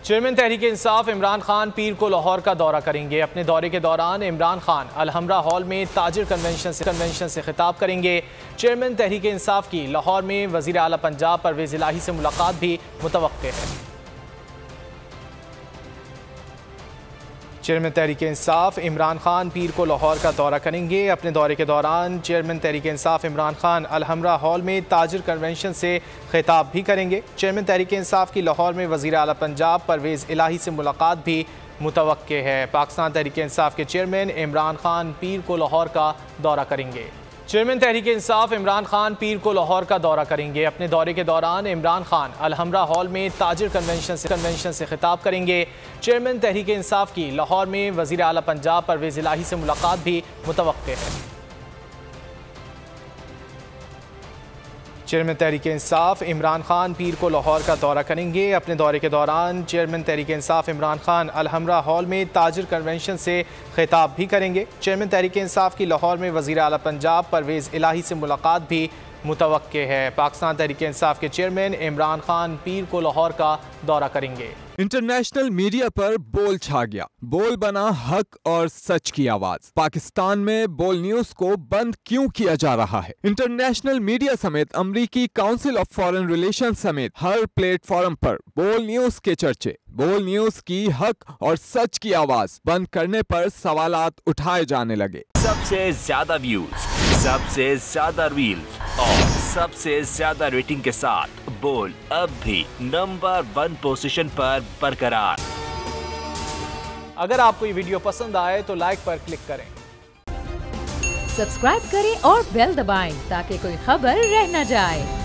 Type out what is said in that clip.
Chairman Tehreek Insaf Imran Khan पीर को लाहौर का दौरा करेंगे। अपने दौरे के दौरान इमरान खान अलहमरा हॉल में ताजिर कन्वेंशन से खिताब करेंगे। चेयरमैन तहरीक इंसाफ की लाहौर में वज़ीर आला पंजाब परवेज़ इलाही से मुलाकात भी मुतवक्के है। चेयरमैन तहरीक इंसाफ इमरान खान पीर को लाहौर का दौरा करेंगे। अपने दौरे के दौरान चेयरमैन तहरीक इंसाफ इमरान खान अलहमरा हॉल में ताजिर कन्वेंशन से खिताब भी करेंगे। चेयरमैन तहरीक इंसाफ की लाहौर में वज़ीर आला पंजाब परवेज़ इलाही से मुलाकात भी मुतवक्के है। पाकिस्तान तहरीक इंसाफ के चेयरमैन इमरान खान पीर को लाहौर का दौरा करेंगे। चेयरमैन तहरीक इंसाफ इमरान खान पीर को लाहौर का दौरा करेंगे। अपने दौरे के दौरान इमरान खान अलहमरा हॉल में ताजिर कन्वेंशन से खिताब करेंगे। चेयरमैन तहरीक इंसाफ की लाहौर में वज़ीर आला पंजाब परवेज़ इलाही से मुलाकात भी मुतवक्के है। चेयरमैन तहरीक इंसाफ इमरान खान पीर को लाहौर का दौरा करेंगे। अपने दौरे के दौरान चेयरमैन तहरीक इंसाफ इमरान खान अलहमरा हॉल में ताजिर कन्वेंशन से खिताब भी करेंगे। चेयरमैन तहरीक इंसाफ की लाहौर में वज़ीर आला पंजाब परवेज़ इलाही से मुलाकात भी मुतवक्के है। पाकिस्तान तहरीक इंसाफ के चेयरमैन इमरान खान पीर को लाहौर का दौरा करेंगे। इंटरनेशनल मीडिया पर बोल छा गया। बोल बना हक और सच की आवाज। पाकिस्तान में बोल न्यूज को बंद क्यों किया जा रहा है? इंटरनेशनल मीडिया समेत अमेरिकी काउंसिल ऑफ फॉरेन रिलेशन समेत हर प्लेटफॉर्म पर बोल न्यूज के चर्चे। बोल न्यूज की हक और सच की आवाज बंद करने पर सवालात उठाए जाने लगे। सबसे ज्यादा व्यूज, सबसे ज्यादा रील्स और सबसे ज्यादा रेटिंग के साथ बोल अब भी नंबर 1 पोजीशन पर बरकरार। अगर आपको ये वीडियो पसंद आए तो लाइक पर क्लिक करें, सब्सक्राइब करें और बेल दबाएं ताकि कोई खबर रह न जाए।